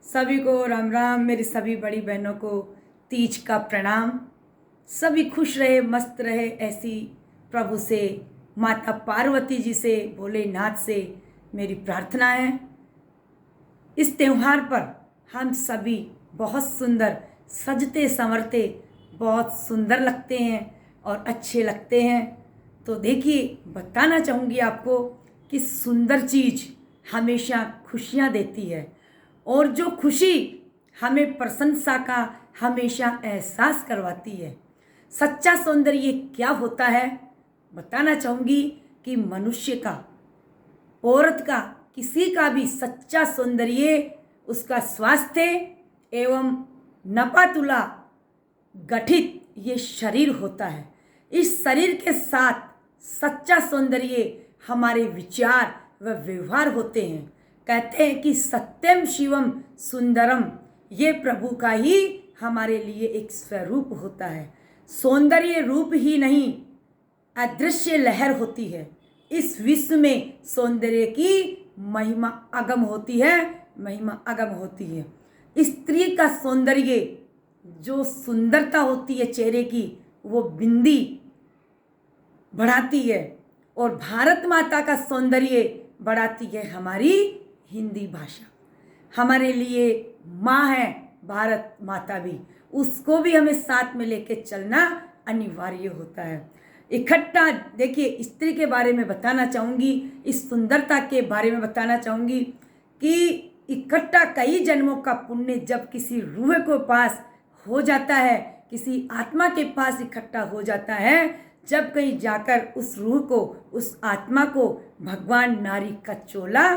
सभी को राम राम। मेरी सभी बड़ी बहनों को तीज का प्रणाम। सभी खुश रहे, मस्त रहे, ऐसी प्रभु से, माता पार्वती जी से, भोलेनाथ से मेरी प्रार्थना है। इस त्यौहार पर हम सभी बहुत सुंदर सजते संवरते बहुत सुंदर लगते हैं और अच्छे लगते हैं। तो देखिए, बताना चाहूँगी आपको कि सुंदर चीज़ हमेशा खुशियाँ देती है और जो खुशी हमें प्रशंसा का हमेशा एहसास करवाती है। सच्चा सौंदर्य क्या होता है बताना चाहूँगी कि मनुष्य का, औरत का, किसी का भी सच्चा सौंदर्य उसका स्वास्थ्य एवं नपातुला गठित ये शरीर होता है। इस शरीर के साथ सच्चा सौंदर्य हमारे विचार व व्यवहार होते हैं। कहते हैं कि सत्यम शिवम सुंदरम, ये प्रभु का ही हमारे लिए एक स्वरूप होता है। सौंदर्य रूप ही नहीं, अदृश्य लहर होती है। इस विश्व में सौंदर्य की महिमा अगम होती है, महिमा अगम होती है। स्त्री का सौंदर्य, जो सुंदरता होती है चेहरे की, वो बिंदी बढ़ाती है और भारत माता का सौंदर्य बढ़ाती है हमारी हिंदी भाषा। हमारे लिए माँ है भारत माता भी, उसको भी हमें साथ में लेके चलना अनिवार्य होता है। इकट्ठा देखिए, स्त्री के बारे में बताना चाहूँगी, इस सुंदरता के बारे में बताना चाहूँगी कि इकट्ठा कई जन्मों का पुण्य जब किसी रूह को पास हो जाता है, किसी आत्मा के पास इकट्ठा हो जाता है, जब कहीं जाकर उस रूह को, उस आत्मा को भगवान नारी का चोला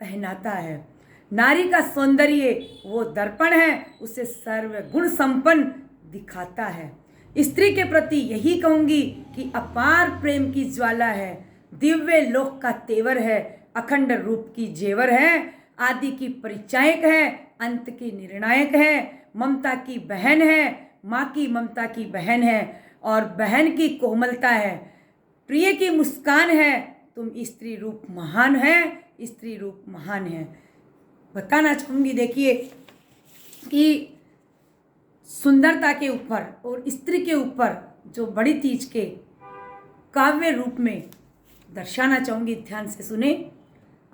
पहनाता है। नारी का सौंदर्य वो दर्पण है, उसे सर्वगुण संपन्न दिखाता है। स्त्री के प्रति यही कहूँगी कि अपार प्रेम की ज्वाला है, दिव्य लोक का तेवर है, अखंड रूप की जेवर है, आदि की परिचायक है, अंत की निर्णायक है, ममता की बहन है, माँ की ममता की बहन है और बहन की कोमलता है, प्रिय की मुस्कान है। तुम स्त्री रूप महान है, स्त्री रूप महान है। बताना चाहूँगी देखिए कि सुंदरता के ऊपर और स्त्री के ऊपर जो बड़ी तीज के काव्य रूप में दर्शाना चाहूँगी, ध्यान से सुने।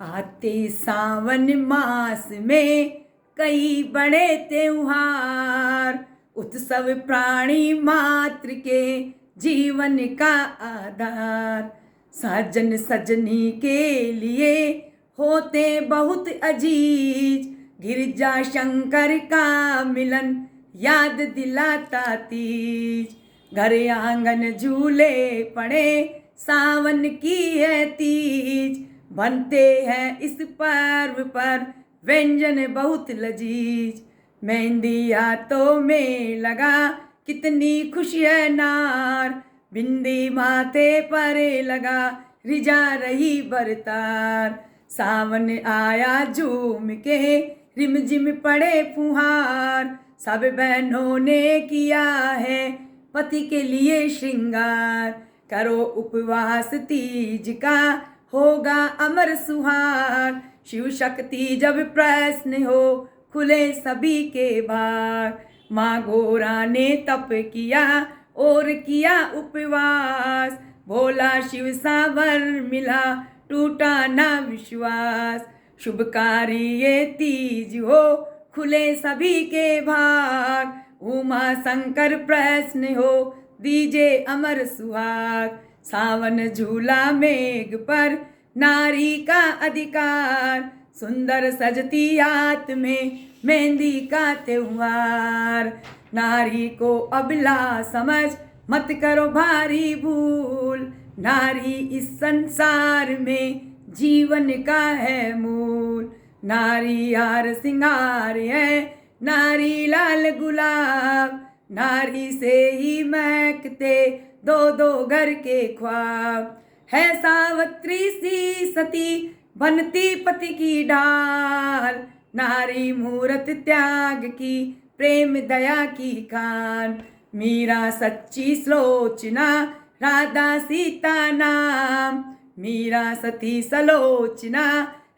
आते सावन मास में कई बड़े त्योहार, उत्सव प्राणी मात्र के जीवन का आधार, साजन सजनी के लिए होते बहुत अजीज, गिरजा शंकर का मिलन याद दिलाता तीज, घर आंगन झूले पड़े सावन की है तीज, बनते हैं इस पर्व पर व्यंजन बहुत लजीज, मेहंदी हाथों में लगा कितनी खुशी है नार, बिंदी माथे पर लगा रिझा रही बरतार, सावन आया झूम के रिमझिम पड़े फुहार, सब बहनों ने किया है पति के लिए श्रृंगार, करो उपवास तीज का होगा अमर सुहाग, शिव शक्ति जब प्रसन्न हो खुले सभी के भाग, माँ गोरा ने तप किया और किया उपवास, भोला शिव सावर मिला टूटा ना विश्वास, शुभकारी ये तीज हो खुले सभी के भाग, उमा शंकर प्रसन्न हो दीजे अमर सुहाग, सावन झूला मेघ पर नारी का अधिकार, सुंदर सजती हाथ में मेहंदी का त्योहार, नारी को अबला समझ मत करो भारी भूल, नारी इस संसार में जीवन का है मूल, नारी हार सिंगार है, नारी लाल गुलाब, नारी से ही महकते दो दो घर के ख्वाब, है सावित्री सी सती बनती पति की ढाल, नारी मूरत त्याग की प्रेम दया की खान, मीरा सच्ची सुलोचना राधा सीता नाम, मीरा सती सलोचना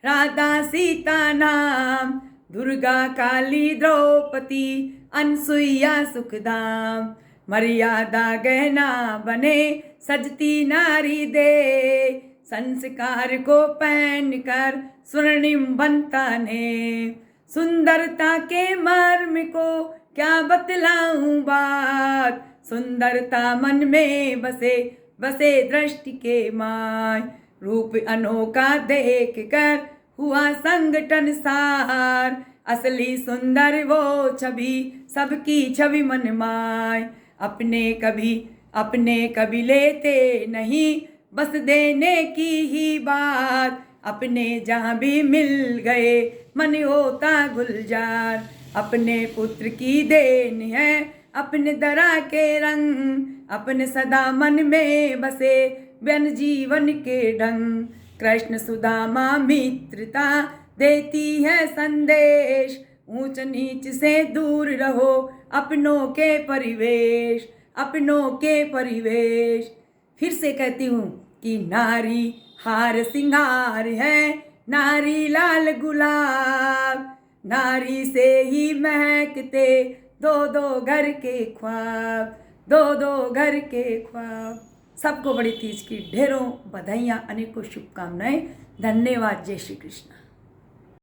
राधा सीता नाम, दुर्गा काली द्रौपदी अनसुईया सुखदाम, मर्यादा गहना बने सजती नारी दे, संस्कार को पहन कर स्वर्णिम बनता ने, सुंदरता के मर्म को क्या बतलाऊं बात, सुंदरता मन में बसे बसे दृष्टि के माय, रूप अनोखा देख कर हुआ संगठन सार, असली सुंदर वो छवि सबकी छवि मन माय, अपने कभी लेते नहीं बस देने की ही बात, अपने जहाँ भी मिल गए मन होता गुलजार, अपने पुत्र की देन है अपने दरा के रंग, अपने सदा मन में बसे व्यन जीवन के ढंग, कृष्ण सुदामा मित्रता देती है संदेश, ऊंच नीच से दूर रहो अपनों के परिवेश, अपनों के परिवेश। फिर से कहती हूँ कि नारी हार सिंगार है, नारी लाल गुलाब, नारी से ही महकते दो दो घर के ख्वाब, दो दो घर के ख्वाब। सबको बड़ी तीज की ढेरों बधाइयाँ, अनेकों शुभकामनाएं। धन्यवाद। जय श्री कृष्ण।